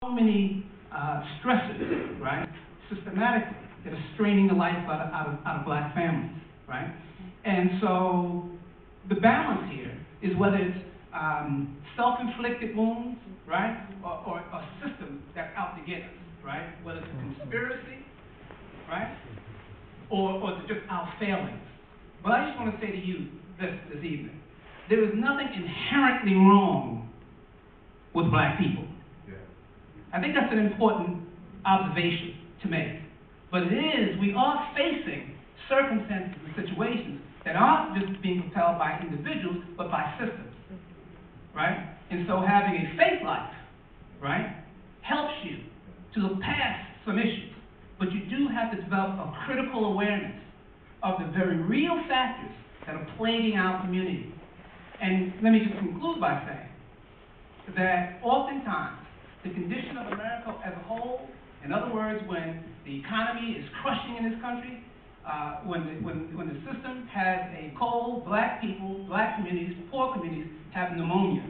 so many stresses, right, systematically, that are straining the life out of black families, right? And so the balance here is whether it's self-inflicted wounds, right, or a system that's out to get us, right? Whether it's a conspiracy, right, or just our failings. But I just want to say to you this evening, there is nothing inherently wrong with black people. I think that's an important observation to make. But we are facing circumstances and situations that aren't just being propelled by individuals, but by systems, right? And so having a faith life, right, helps you to look past some issues. But you do have to develop a critical awareness of the very real factors that are plaguing our community. And let me just conclude by saying that oftentimes, the condition of America as a whole, in other words, when the economy is crushing in this country, when the system has a cold, black people, black communities, poor communities have pneumonia,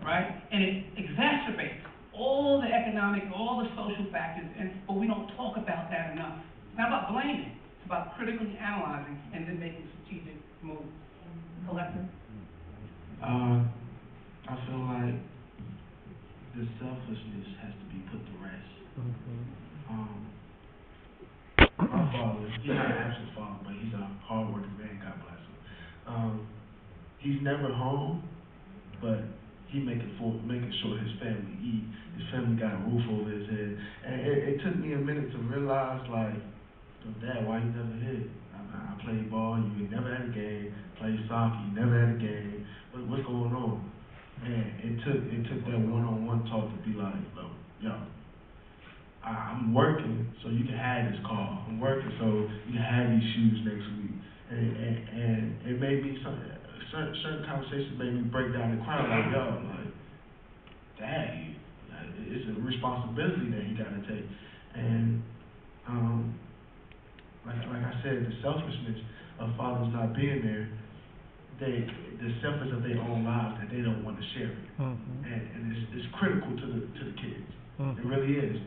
right? And it exacerbates all the economic, all the social factors, but we don't talk about that enough. It's not about blaming, it's about critically analyzing and then making strategic moves. Collective? I feel like the selfishness has to be put to rest. My father, he's not an actual father, but he's a hard-working man, God bless him. He's never home, but he making sure his family eat, his family got a roof over his head. And it took me a minute to realize, like, Dad, why you never here? I played ball, you never had a game, played soccer, you never had a game. What's going on? And it took that one-on-one talk to be like, look, yo, I'm working so you can have this car. I'm working so you can have these shoes next week. And it made me certain conversations made me break down and cry like, yo, like, Dad, it's a responsibility that you gotta take. And like I said, the selfishness of fathers not being there, they're selfish of their own lives that they don't want to share it. And it's critical to the kids. It really is.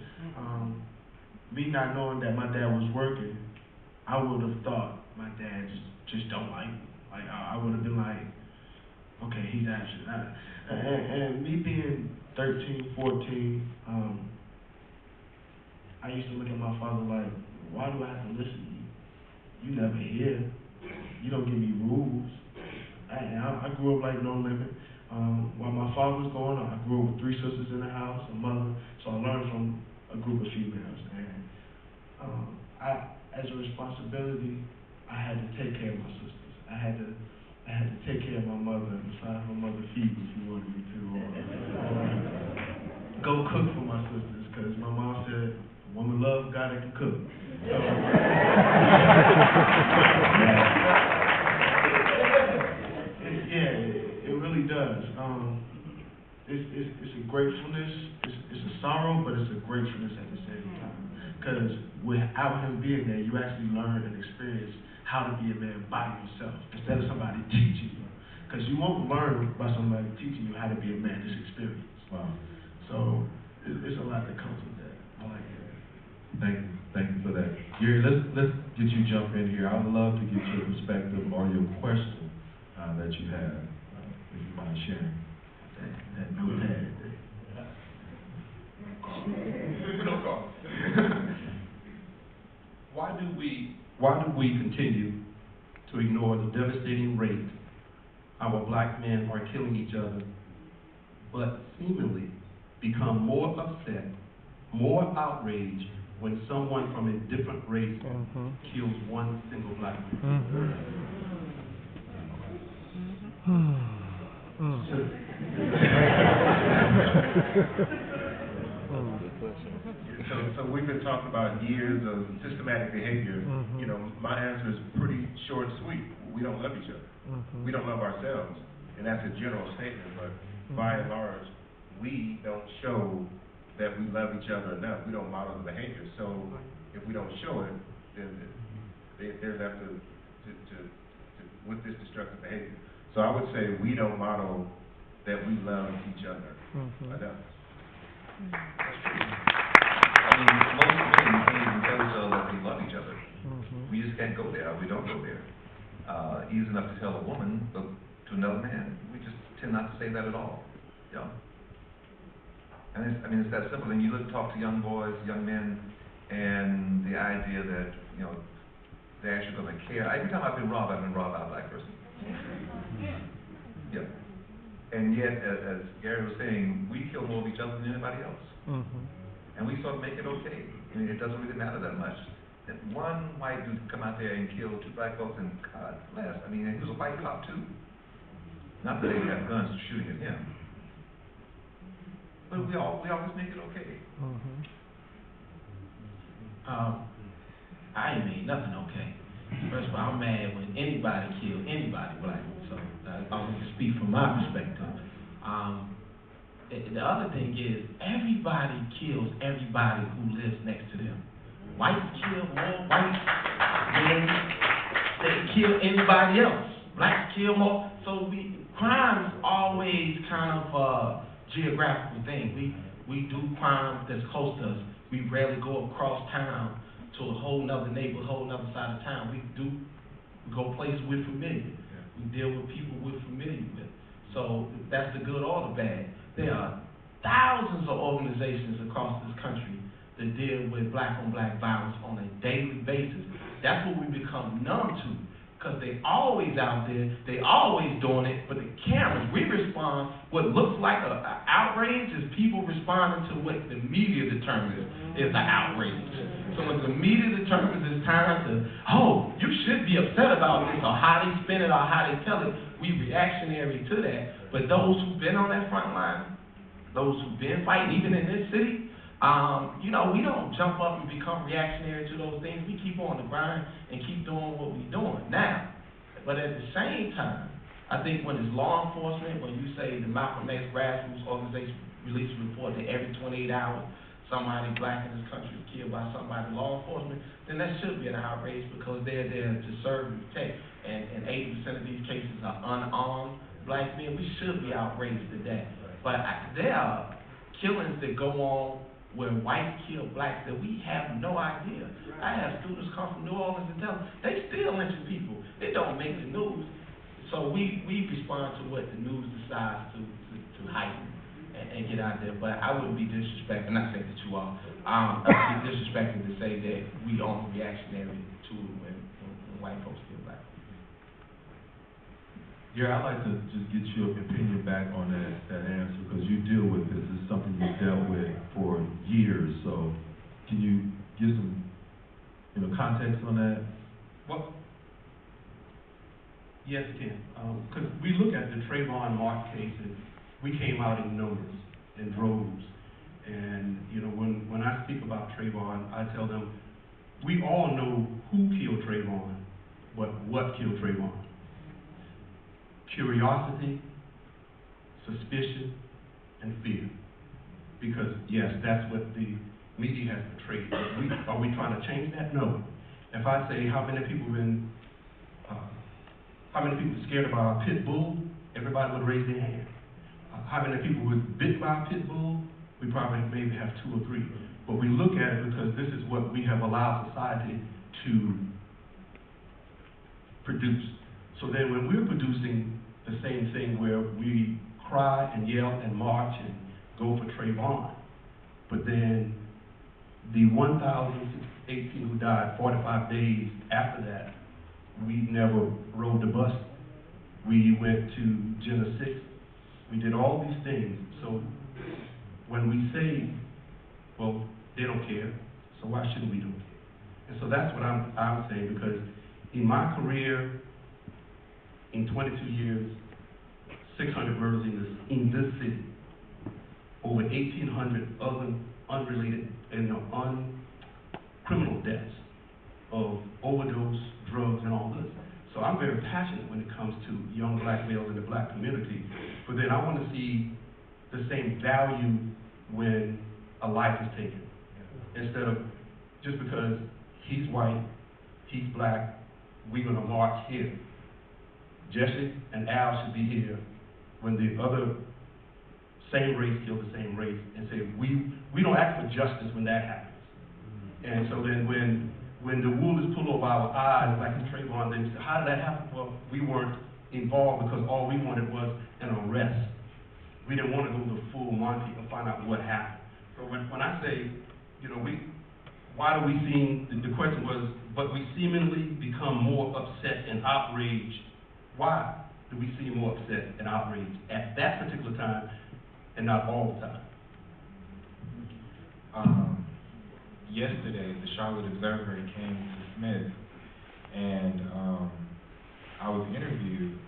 Me not knowing that my dad was working, I would have thought my dad just don't like me. Like I would have been like, okay, he's actually not. And me being 13, 14, I used to look at my father like, why do I have to listen to you? You never here. You don't give me rules. I grew up like No Limit. While my father was going on, I grew up with 3 sisters in the house, a mother, so I learned from a group of females. And as a responsibility, I had to take care of my sisters. I had to take care of my mother, and besides my mother feed me if you wanted me to, or go cook for my sisters, because my mom said, a woman loves a guy that can cook. So, it really does. It's a gratefulness, it's a sorrow, but it's a gratefulness at the same time. Because without him being there, you actually learn and experience how to be a man by yourself instead of somebody teaching you. Because you won't learn by somebody teaching you how to be a man, this experience. Wow. So it's a lot that comes with that. I like it. Thank you for that. Gary, let's get you jump in here. I would love to get your perspective or your question that you have, if you mind sharing. That notepad. No call. Why do we continue to ignore the devastating rate our black men are killing each other, but seemingly become more upset, more outraged when someone from a different race kills one single black man? So we've been talking about years of systematic behavior. You know, my answer is pretty short and sweet. We don't love each other. We don't love ourselves, and that's a general statement. But by and large, we don't show that we love each other enough. We don't model the behavior. So if we don't show it, then they're left with this destructive behavior. So I would say we don't model that we love each other enough. enough to tell a woman to another man. We just tend not to say that at all. Yeah. And it's that simple. And you talk to young boys, young men, and the idea that, they're actually going to care. Every time I've been robbed by a black person. Yeah. And yet, as Gary was saying, we kill more of each other than anybody else. And we sort of make it okay. I mean, it doesn't really matter that much. That one white dude come out there and kill 2 black folks, and God bless. I mean, he was a white cop too. Not that they have guns shooting at him. But we always make it okay. I ain't made nothing okay. First of all, I'm mad when anybody kill anybody black. So I'm going to speak from my perspective. The other thing is, everybody kills everybody who lives next to them. Whites kill more whites than they kill anybody else. Blacks kill more. So crime's always kind of a geographical thing. We do crime that's close to us. We rarely go across town to a whole nother neighborhood, whole nother side of town. We go places we're familiar. We deal with people we're familiar with. So that's the good or the bad. There are thousands of organizations across this country that deal with black-on-black violence on a daily basis. That's what we become numb to, because they always out there, they always doing it, but the cameras, we respond, what looks like an outrage is people responding to what the media determines is an outrage. So when the media determines it's time to, you should be upset about this, or how they spin it, or how they tell it, we reactionary to that. But those who've been on that front line, those who've been fighting, even in this city, we don't jump up and become reactionary to those things. We keep on the grind and keep doing what we're doing now. But at the same time, I think when it's law enforcement, when you say the Malcolm X grassroots organization releases a report that every 28 hours somebody black in this country is killed by somebody in law enforcement, then that should be an outrage, because they're there to serve and protect. And 80% of these cases are unarmed black men. We should be outraged at that. But there are killings that go on where whites kill blacks that we have no idea. I have students come from New Orleans and tell them they still lynching people. It don't make the news. So we respond to what the news decides to heighten and get out there. But I wouldn't be disrespectful, not saying that you are, I would be disrespectful to say that we aren't reactionary to it when white folks kill black. Gary, I'd like to just get your opinion back on that answer, because you deal with this. It's something you've dealt with for years. So can you give some, context on that? Well, yes, Ken. Because we look at the Trayvon Martin case, and we came out in numbers, in droves. And, when I speak about Trayvon, I tell them, we all know who killed Trayvon, but what killed Trayvon. Curiosity, suspicion, and fear. Because, yes, that's what the media has portrayed. Are we trying to change that? No. If I say how many people scared of our pit bull, everybody would raise their hand. How many people were bit by a pit bull? We probably maybe have 2 or 3. But we look at it because this is what we have allowed society to produce. So then when we're producing the same thing where we cry and yell and march and go for Trayvon, but then the 1,018 who died 45 days after that, we never rode the bus. We went to Jenna 6. We did all these things. So when we say, well, they don't care, so why shouldn't we do it? And so that's what I'm saying, because in my career, in 22 years, 600 murders in this city, over 1,800 other unrelated and criminal deaths of overdose, drugs, and all this. So I'm very passionate when it comes to young black males in the black community, but then I want to see the same value when a life is taken, instead of just because he's white, he's black, we're going to march here. Jesse and Al should be here when the other same race kill the same race, and say we don't ask for justice when that happens. And so then when when the wool is pulled over our eyes, like in Trayvon, they say, how did that happen? Well, we weren't involved because all we wanted was an arrest. We didn't want to go the full Monty and find out what happened. So when I say, you know, why do we seem, the question was, but we seemingly become more upset and outraged. Why do we seem more upset and outraged at that particular time and not all the time? Yesterday, the Charlotte Observer came to Smith, and I was interviewed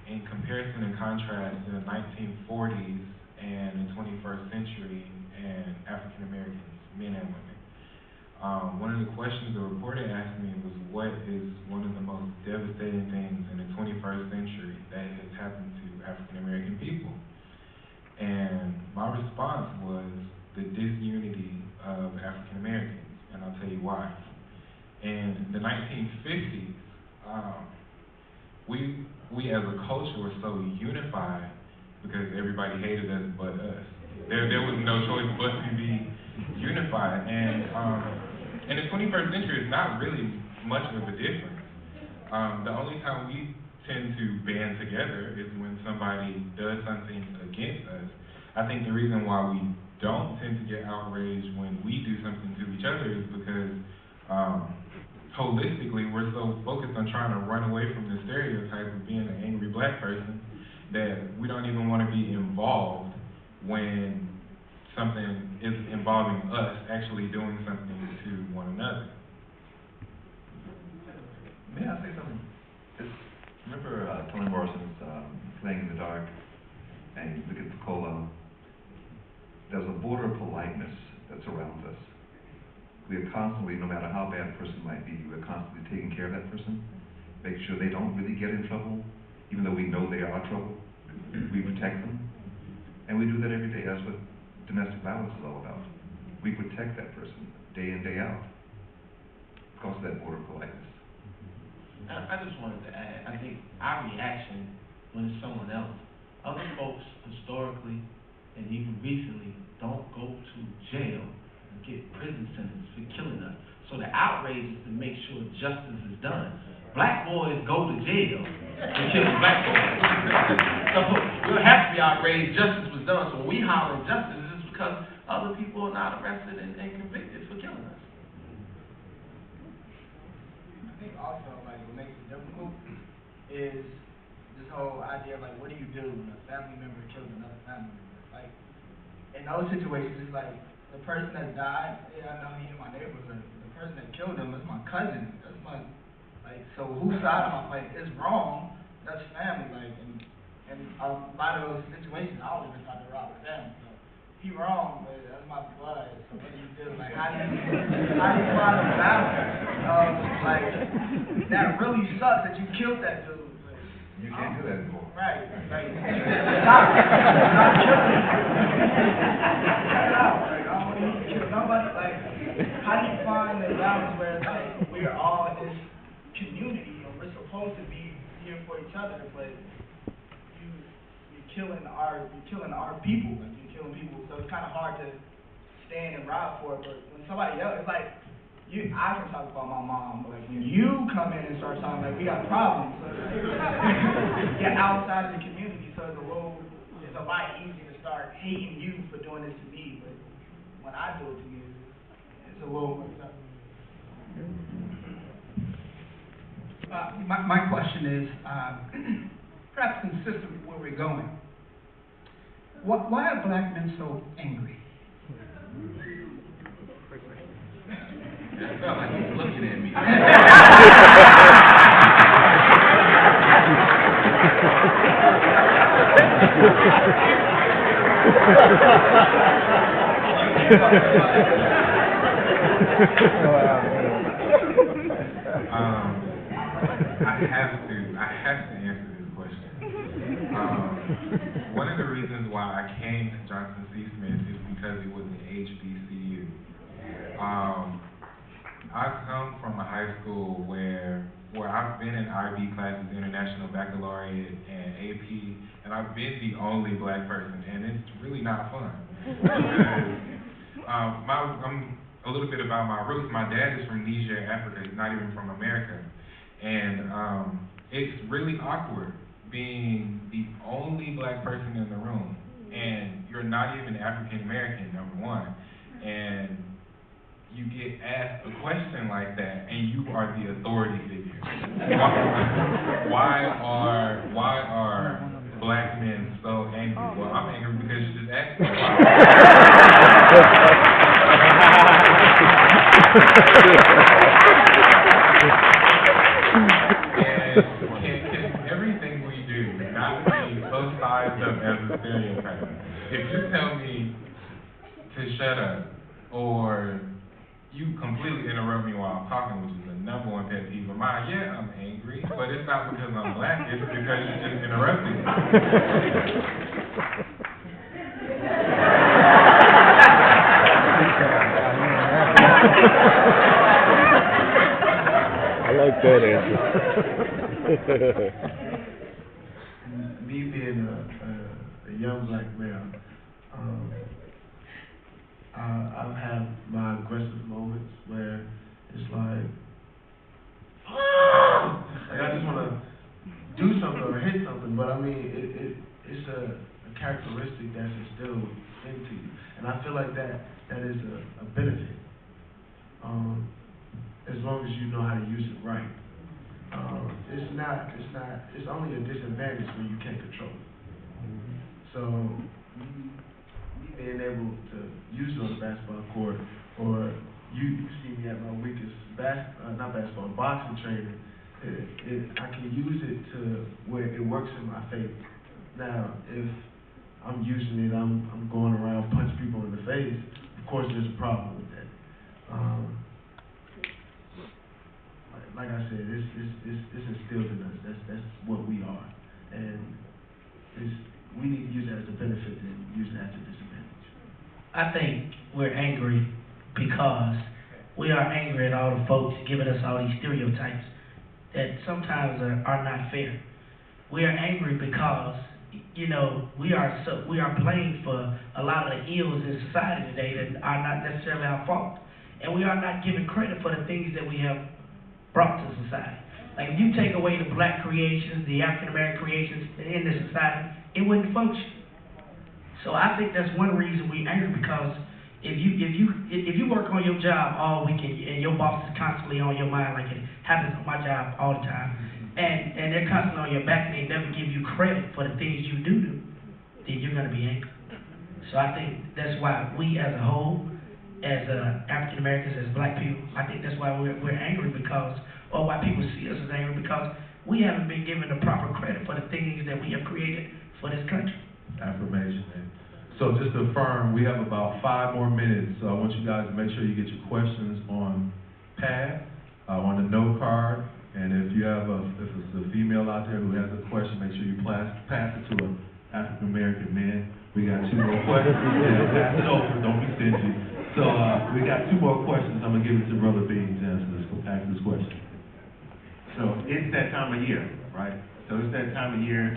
in comparison and contrast in the 1940s and the 21st century and African Americans, men and women. One of the questions the reporter asked me was, what is one of the most devastating things in the 21st century that has happened to African American people? And my response was the disunity of African Americans, and I'll tell you why. In the 1950s, we as a culture were so unified because everybody hated us but us. There was no choice but to be unified, and in the 21st century, it's not really much of a difference. The only time we tend to band together is when somebody does something against us. I think the reason why we don't tend to get outraged when we do something to each other is because holistically we're so focused on trying to run away from the stereotype of being an angry black person that we don't even want to be involved when something is involving us actually doing something to one another. May I say something? Remember Toni Morrison's Playing in the Dark, and you look at the cola. There's a border of politeness that surrounds us. We are constantly, no matter how bad a person might be, we're constantly taking care of that person, making sure they don't really get in trouble, even though we know they are trouble. We protect them, and we do that every day. That's what domestic violence is all about. We protect that person day in, day out because of that border of politeness. I just wanted to add, I think our reaction when it's someone else, other folks historically and even recently don't go to jail and get prison sentence for killing us. So the outrage is to make sure justice is done. Black boys go to jail for killing black boys. So we don't have to be outraged, justice was done. So when we holler justice, it's because other people are not arrested and convicted for killing us. I think also, like, what makes it difficult is this whole idea of, like, what do you do when a family member kills another family member? Like, in those situations, it's like, the person that died, yeah, I know he in my neighborhood. The person that killed him is my cousin. That's my, like, so whose side am I? Like, it's wrong. That's family, like, and a lot of those situations, I don't even try to rob the family. So, he wrong, but that's my blood. So what do you do? Like, how do you find a balance of, like, that really sucks that you killed that dude. Like, You can't do that anymore. right. Like, stop killing him. Cut it out. Like, I don't need to kill nobody. Like, how do you find the balance where it's like we're all in this community and we're supposed to be here for each other, but you're killing our people. Like, you're killing people. So it's kind of hard to stand and ride for it. But when somebody else, it's like I can talk about my mom, but like when you come in and start talking, like, we got problems. So it's like, you're outside of the community, so it's a lot easier to start hating you for doing this to me. But when I do it to you, it's a little more tough. My question is, perhaps consistent with where we're going. Why are black men so angry? I felt like he's looking at me. I have to answer this question. One of the reasons why I came to Johnson C. Smith is because it was an HBCU. I come from a high school where I've been in IB classes, International Baccalaureate and AP, and I've been the only black person, and it's really not fun. Because I'm a little bit about my roots. My dad is from Niger, Africa. He's not even from America. And it's really awkward being the only black person in the room. And you're not even African American, number one. And you get asked a question like that, and you are the authority figure. Why are black men so angry? Well, I'm angry because you just asked me. And can everything we do not be so sized up as a stereotype? If you tell me to shut up, or you completely interrupt me while I'm talking, which is the number one pet peeve of mine. Yeah, I'm angry, but it's not because I'm black, it's because you just interrupted me. I like that answer. Me being a young black male, I've had my aggressive moments where it's like I just want to do something or hit something, but I mean, it's a characteristic that's instilled into you, and I feel like that is a benefit, as long as you know how to use it right. It's only a disadvantage when you can't control it. So, being able to use it on the basketball court, or you see me at my weakest boxing training, I can use it to where it works in my favor. Now, if I'm using it, I'm going around punching people in the face, of course there's a problem with that. Like I said, it's instilled in us. That's what we are, and we need to use that as a benefit and use that as a disadvantage. I think we're angry because we are angry at all the folks giving us all these stereotypes that sometimes are not fair. We are angry because, we are blamed for a lot of the ills in society today that are not necessarily our fault. And we are not given credit for the things that we have brought to society. Like, if you take away the black creations, the African American creations in this society, it wouldn't function. So I think that's one reason we're angry, because if you work on your job all weekend and your boss is constantly on your mind, like it happens on my job all the time, and they're constantly on your back and they never give you credit for the things you do, then you're gonna be angry. So I think that's why we as a whole, as African Americans, as black people, I think that's why we're angry, because, or why people see us as angry, because we haven't been given the proper credit for the things that we have created for this country. Affirmation, man. So just to affirm, we have about 5 more minutes. So I want you guys to make sure you get your questions on pad, on the note card, and if it's a female out there who has a question, make sure you pass it to an African American man. We got 2 more questions. Yeah, pass it over. Don't be stingy. So we got 2 more questions. I'm gonna give it to Brother Bean to answer this question. So it's that time of year, right? So it's that time of year,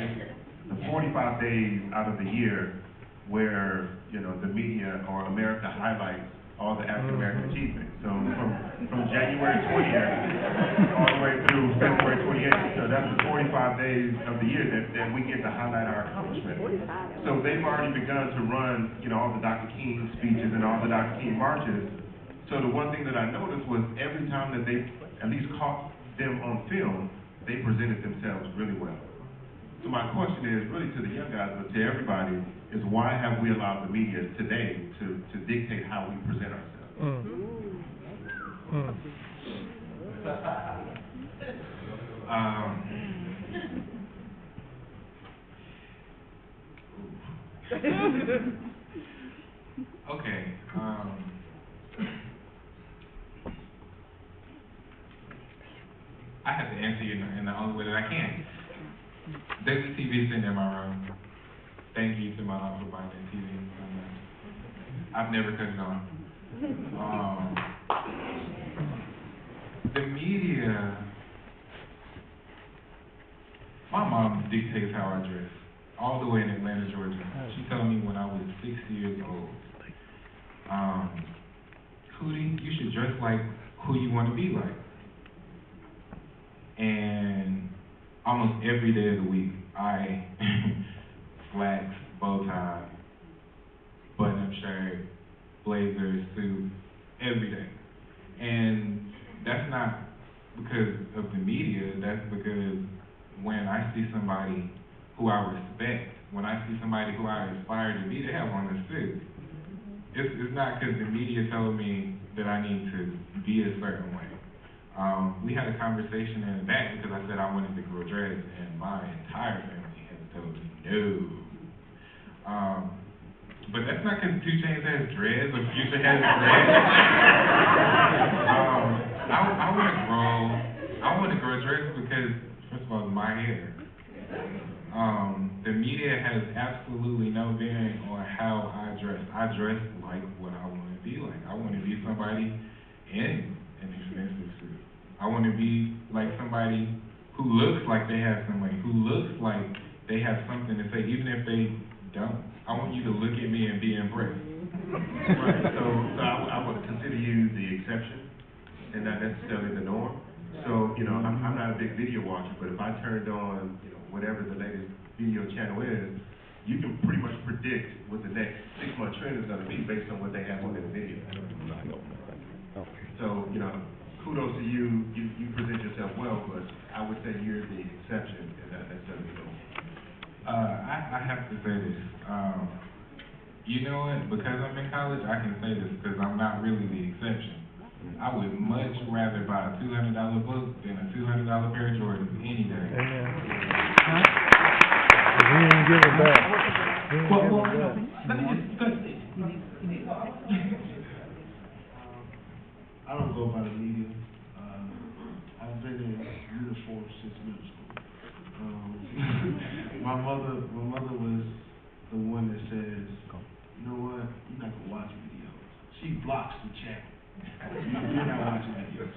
the 45 days out of the year where, the media or America highlights all the African American achievements. So from January 20th all the way through February 28th, so that's the 45 days of the year that we get to highlight our accomplishments. So they've already begun to run, all the Dr. King speeches and all the Dr. King marches. So the one thing that I noticed was every time that they at least caught them on film, they presented themselves really well. So my question is really to the young guys, but to everybody, is why have we allowed the media today to dictate how we present ourselves? Okay. I have to answer you in the only way that I can. There's a TV sitting in my room. Thank you to my mom for buying that TV. I've never cut it on. The media, my mom dictates how I dress, all the way in Atlanta, Georgia. She told me when I was 6 years old, Cootie, to dress like who you want to be like. And almost every day of the week, I slacks, bow tie, button-up shirt, blazer, suit, every day. And that's not because of the media, that's because when I see somebody who I respect, when I see somebody who I aspire to be, they have on a suit. It's not because the media told me that I need to be a certain way. We had a conversation in the back because I said I wanted to grow dreads, and my entire family has told me no. But that's not because 2 Chainz has dreads or Future has dreads. I want to grow dreads because, first of all, it's my hair. The media has absolutely no bearing on how I dress. I dress like what I want to be like. I want to be somebody in an expensive suit. I want to be like somebody who looks like they have some money, who looks like they have something to say, even if they don't. I want you to look at me and be impressed. Right, so I would consider you the exception and not necessarily the norm. So, you know, I'm not a big video watcher, but if I turned on, you know, whatever the latest video channel is, you can pretty much predict what the next 6-month trend is gonna be based on what they have on their video. So, you know, kudos to you, you present yourself well, but I would say you're the exception and not necessarily the norm. I have to say this. You know what? Because I'm in college, I can say this because I'm not really the exception. I would much rather buy a $200 book than a $200 pair of Jordans any day. We didn't give it back. Well, let me just, go ahead. I don't go by the media. I've been in uniform since middle school. My mother was the one that says, you know what, you're not gonna watch videos. She blocks the channel. You're not watching videos.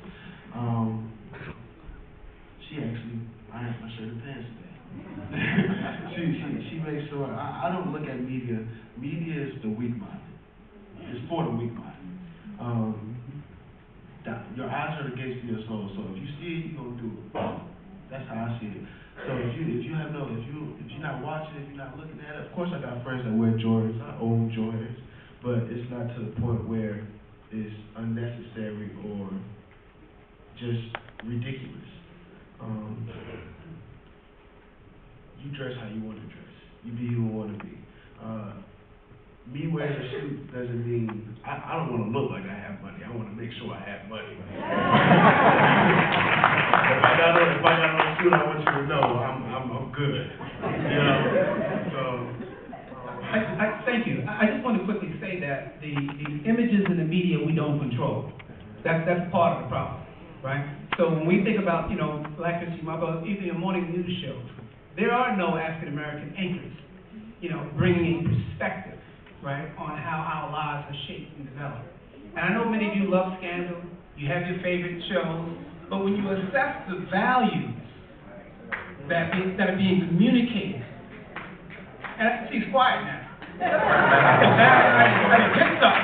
She actually ironed my shirt and pants today. she makes sure I don't look at media. Media is the weak-minded. It's for the weak-minded. Your eyes are the gates to your soul. So if you see it, you're gonna do it. That's how I see it. So if you're not watching, if you're not looking at it, of course I got friends that wear Jordans. I own Jordans, but it's not to the point where it's unnecessary or just ridiculous. You dress how you want to dress. You be who you want to be. Me wearing a suit doesn't mean I don't want to look like I have money. I want to make sure I have money. If I got on a suit, I want you to know I'm good. You know. So. Thank you. I just want to quickly say that the images in the media we don't control. That's part of the problem, right? So when we think about, you know, Black History Month, or even your morning news show, there are no African American anchors, you know, bringing a perspective, right, on how our lives are shaped and developed. And I know many of you love Scandal, you have your favorite shows, but when you assess the values that are being communicated, and she's quiet now. I get stuff.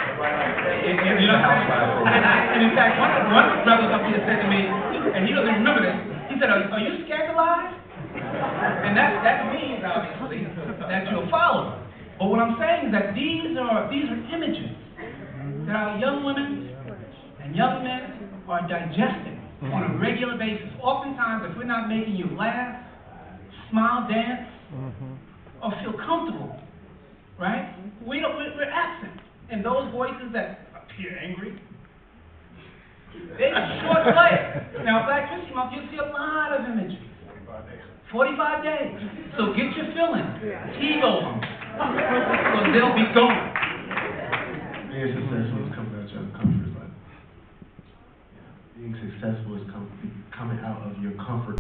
You know what I'm saying? And in fact, one of the brothers up here said to me, and he doesn't remember this, he said, are you scandalized? And that means, obviously, that you're a follower. But what I'm saying is that these are images that our young women and young men are digesting on a regular basis. Oftentimes, if we're not making you laugh, smile, dance, or feel comfortable, right? We're absent. And those voices that appear angry, they can short play. Now, Black History Month, you'll see a lot of images. 45 days. So get your feeling. TiVo them. So they'll be gone. Being successful is coming out your comfort zone. Being successful is coming out of your comfort